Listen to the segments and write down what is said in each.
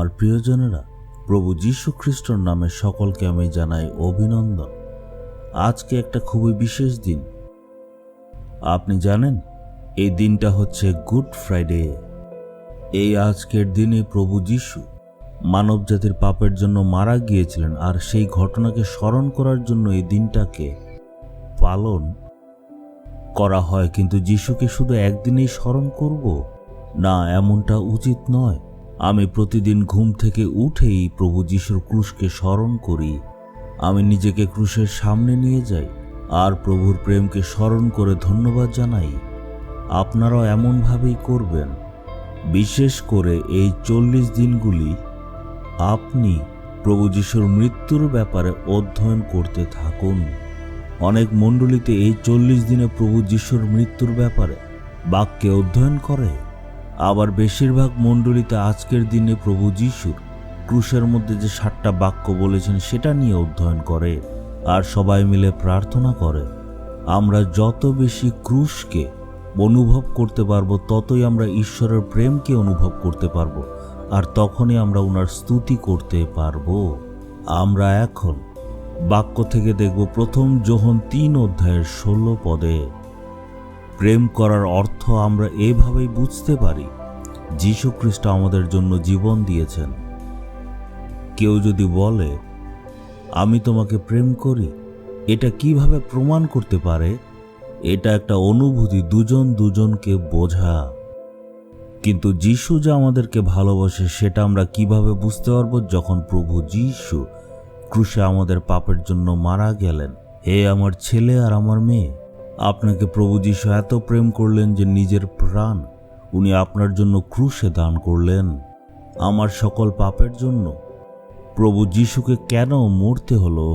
আমার প্রিয়জনেরা, প্রভু যীশু খ্রিস্টর নামে সকলকে আমি জানাই অভিনন্দন। আজকে একটা খুবই বিশেষ দিন। আপনি জানেন, এই দিনটা হচ্ছে গুড ফ্রাইডে। এই আজকের দিনে প্রভু যীশু মানবজাতির পাপের জন্য মারা গিয়েছিলেন, আর সেই ঘটনাকে স্মরণ করার জন্য এই দিনটাকে পালন করা হয়। কিন্তু যীশুকে শুধু একদিনেই স্মরণ করব না, এমনটা উচিত নয়। আমি প্রতিদিন ঘুম থেকে উঠেই প্রভু যীশুর ক্রুশকে স্মরণ করি। আমি নিজেকে ক্রুশের সামনে নিয়ে যাই আর প্রভুর প্রেমকে স্মরণ করে ধন্যবাদ জানাই। আপনারাও এমনভাবেই করবেন। বিশেষ করে এই 40 দিনগুলি আপনি প্রভু যীশুর মৃত্যুর ব্যাপারে অধ্যয়ন করতে থাকুন। অনেক মণ্ডলীতে এই 40 দিনে প্রভু যীশুর মৃত্যুর ব্যাপারে বাক্যে অধ্যয়ন করে, আবার বেশিরভাগ মণ্ডলীতে আজকের দিনে প্রভু যীশুর ক্রুশের মধ্যে যে 7টা বাক্য বলেছেন সেটা নিয়ে অধ্যয়ন করে আর সবাই মিলে প্রার্থনা করে। আমরা যত বেশি ক্রুশকে অনুভব করতে পারবো, ততই আমরা ঈশ্বরের প্রেমকে অনুভব করতে পারবো, আর তখনই আমরা ওনার স্তুতি করতে পারবো। আমরা এখন বাক্য থেকে দেখব প্রথম যোহন 3 অধ্যায়ের 16 পদে। প্রেম করার অর্থ আমরা এভাবেই বুঝতে পারি, যীশু খ্রিস্ট আমাদের জন্য জীবন দিয়েছেন। কেউ যদি বলে আমি তোমাকে প্রেম করি, এটা কিভাবে প্রমাণ করতে পারে? এটা একটা অনুভূতি, দুজনকে বোঝা। কিন্তু যীশু যে আমাদেরকে ভালোবাসে সেটা আমরা কিভাবে বুঝতে পারবো? যখন প্রভু যীশু ক্রুশে আমাদের পাপের জন্য মারা গেলেন। হে আমার ছেলে আর আমার মেয়ে, আপনাকে প্রভু যীশু এত প্রেম করলেন যে নিজের প্রাণ উনি আপনার জন্য ক্রুশে দান করলেন। আমার সকল পাপের জন্য প্রভু যীশুকে কেন মরতে হলো?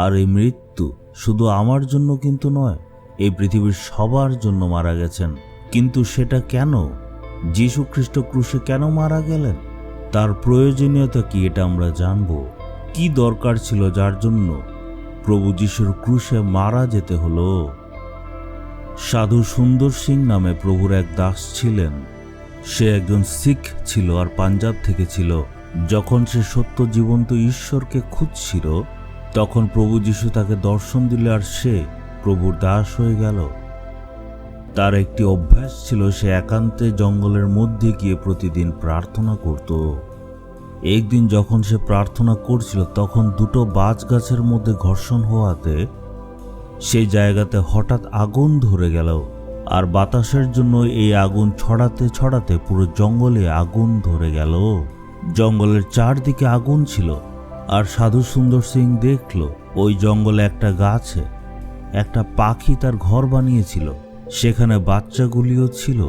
আর এই মৃত্যু শুধু আমার জন্য কিন্তু নয়, এই পৃথিবীর সবার জন্য মারা গেছেন। কিন্তু সেটা কেন? যীশু খ্রিস্ট ক্রুশে কেন মারা গেলেন? তার প্রয়োজনীয়তা কি, এটা আমরা জানব। কি দরকার ছিল যার জন্য প্রভু যীশুর ক্রুশে মারা যেতে হলো? সাধু সুন্দর সিং নামে প্রভুর এক দাস ছিলেন। সে একজন শিখ ছিল আর পাঞ্জাব থেকে ছিল। যখন সে সত্য জীবন্ত ঈশ্বরকে খুঁজছিল, তখন প্রভু যীশু তাকে দর্শন দিলে আর সে প্রভুর দাস হয়ে গেল। তার একটি অভ্যাস ছিল, সে একান্তে জঙ্গলের মধ্যে গিয়ে প্রতিদিন প্রার্থনা করত। একদিন যখন সে প্রার্থনা করছিল, তখন 2টো বাজ গাছের মধ্যে ঘর্ষণ হওয়াতে সেই জায়গাতে হঠাৎ আগুন ধরে গেল, আর বাতাসের জন্য এই আগুন ছড়াতে ছড়াতে পুরো জঙ্গলে আগুন ধরে গেল। জঙ্গলের চারদিকে আগুন ছিল, আর সাধু সুন্দর সিং দেখল ওই জঙ্গলে একটা গাছে একটা পাখি তার ঘর বানিয়েছিল। সেখানে বাচ্চাগুলিও ছিল।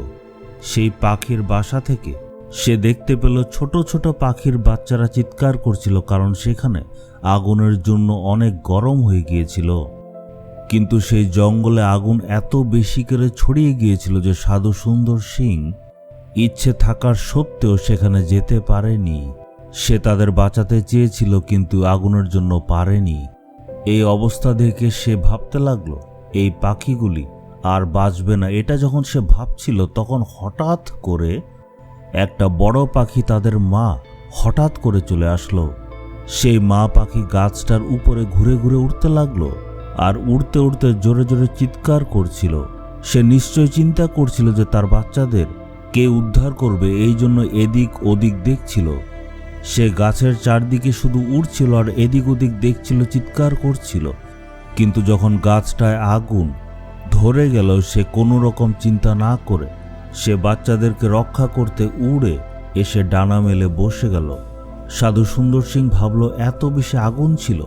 সেই পাখির বাসা থেকে সে দেখতে পেল ছোট ছোট পাখির বাচ্চারা চিৎকার করছিল, কারণ সেখানে আগুনের জন্য অনেক গরম হয়ে গিয়েছিল। কিন্তু সেই জঙ্গলে আগুন এত বেশি করে ছড়িয়ে গিয়েছিল যে সাধু সুন্দর সিং ইচ্ছে থাকার সত্ত্বেও সেখানে যেতে পারেনি। সে তাদের বাঁচাতে চেয়েছিল, কিন্তু আগুনের জন্য পারেনি। এই অবস্থা দেখে সে ভাবতে লাগলো এই পাখিগুলি আর বাঁচবে না। এটা যখন সে ভাবছিল, তখন হঠাৎ করে একটা বড় পাখি, তাদের মা, হঠাৎ করে চলে আসলো। সেই মা পাখি গাছটার উপরে ঘুরে ঘুরে উড়তে লাগলো, আর উড়তে উড়তে জোরে জোরে চিৎকার করছিল। সে নিশ্চয় চিন্তা করছিল যে তার বাচ্চাদের কে উদ্ধার করবে, এই জন্য এদিক ওদিক দেখছিল। সে গাছের চারদিকে শুধু উড়ছিল আর এদিক ওদিক দেখছিল, চিৎকার করছিল। কিন্তু যখন গাছটায় আগুন ধরে গেল, সে কোনো রকম চিন্তা না করে সে বাচ্চাদেরকে রক্ষা করতে উড়ে এসে ডানা মেলে বসে গেল। সাধু সুন্দর সিং ভাবল, এত বেশি আগুন ছিল,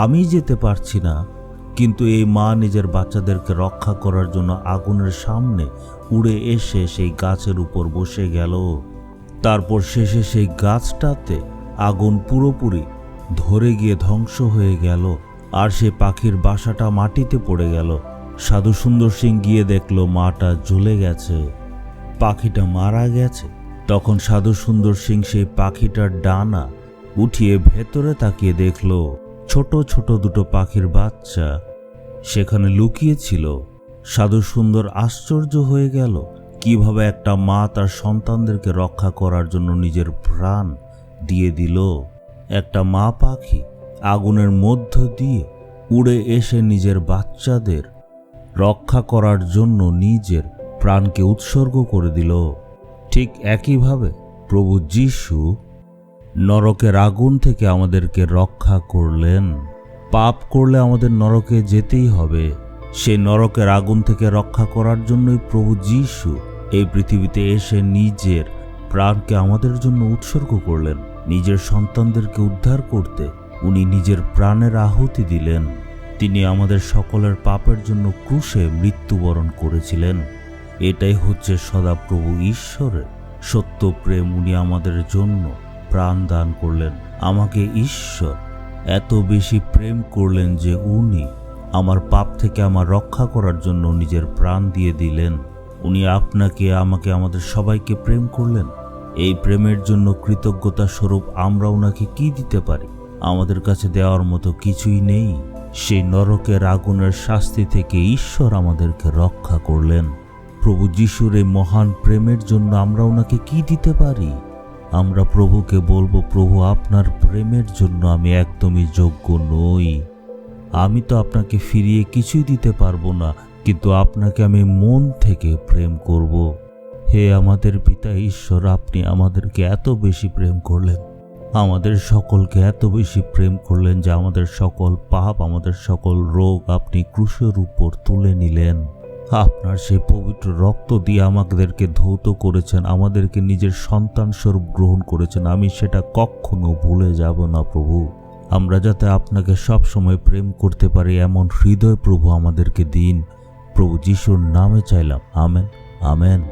আমি যেতে পারছি না, কিন্তু এই মা নিজের বাচ্চাদেরকে রক্ষা করার জন্য আগুনের সামনে উড়ে এসে সেই গাছের উপর বসে গেল। তারপর শেষে সেই গাছটাতে আগুন পুরোপুরি ধরে গিয়ে ধ্বংস হয়ে গেল, আর সে পাখির বাসাটা মাটিতে পড়ে গেল। সাধু সুন্দর সিং গিয়ে দেখল মাটা জ্বলে গেছে, পাখিটা মারা গেছে। তখন সাধু সুন্দর সিং সেই পাখিটার ডানা উঠিয়ে ভেতরে তাকিয়ে দেখল ছোট ছোট 2টো পাখির বাচ্চা সেখানে লুকিয়ে ছিল। সাধু সুন্দর আশ্চর্য হয়ে গেল, কিভাবে একটা মা তার সন্তানদেরকে রক্ষা করার জন্য নিজের প্রাণ দিয়ে দিল। একটা মা পাখি আগুনের মধ্য দিয়ে উড়ে এসে নিজের বাচ্চাদের রক্ষা করার জন্য নিজের প্রাণকে উৎসর্গ করে দিল। ঠিক একইভাবে প্রভু যীশু নরকের আগুন থেকে আমাদেরকে রক্ষা করলেন। পাপ করলে আমাদের নরকে যেতেই হবে। সেই নরকের আগুন থেকে রক্ষা করার জন্যই প্রভু যীশু এই পৃথিবীতে এসে নিজের প্রাণকে আমাদের জন্য উৎসর্গ করলেন। নিজের সন্তানদেরকে উদ্ধার করতে উনি নিজের প্রাণের আহুতি দিলেন। তিনি আমাদের সকলের পাপের জন্য ক্রুশে মৃত্যুবরণ করেছিলেন। এটাই হচ্ছে সদাপ্রভু ঈশ্বরের সত্য প্রেম। উনি আমাদের জন্য প্রাণ দান করলেন। আমাকে ঈশ্বর এত বেশি প্রেম করলেন যে উনি আমার পাপ থেকে আমার রক্ষা করার জন্য নিজের প্রাণ দিয়ে দিলেন। উনি আপনাকে, আমাকে, আমাদের সবাইকে প্রেম করলেন। এই প্রেমের জন্য কৃতজ্ঞতা স্বরূপ আমরা ওনাকে কি দিতে পারি? আমাদের কাছে দেওয়ার মতো কিছুই নেই। সেই নরকের আগুনের শাস্তি থেকে ঈশ্বর আমাদেরকে রক্ষা করলেন। প্রভু যিশুর এই মহান প্রেমের জন্য আমরা ওনাকে কি দিতে পারি? আমরা প্রভুকে বলবো, প্রভু, আপনার প্রেমের জন্য আমি একদমই যোগ্য নই। আমি তো আপনাকে ফিরিয়ে কিছুই দিতে পারবো না, কিন্তু আপনাকে আমি মন থেকে প্রেম করব। হে আমাদের পিতা ঈশ্বর, আপনি আমাদেরকে এত বেশি প্রেম করলেন, আমাদের সকলকে এত বেশি প্রেম করলেন যে আমাদের সকল পাপ, আমাদের সকল রোগ আপনি ক্রুশের উপর তুলে নিলেন। আপনার সেই পবিত্র রক্ত দিয়ে আমাদেরকে ধৌত করেছেন, আমাদেরকে নিজের সন্তান স্বরূপ গ্রহণ করেছেন। আমি সেটা কখনো ভুলে যাব না প্রভু। আমরা যাতে আপনাকে সব সময় প্রেম করতে পারি এমন হৃদয় প্রভু আমাদেরকে দিন। প্রভু যিশুর নামে চাইলাম, আমেন, আমেন।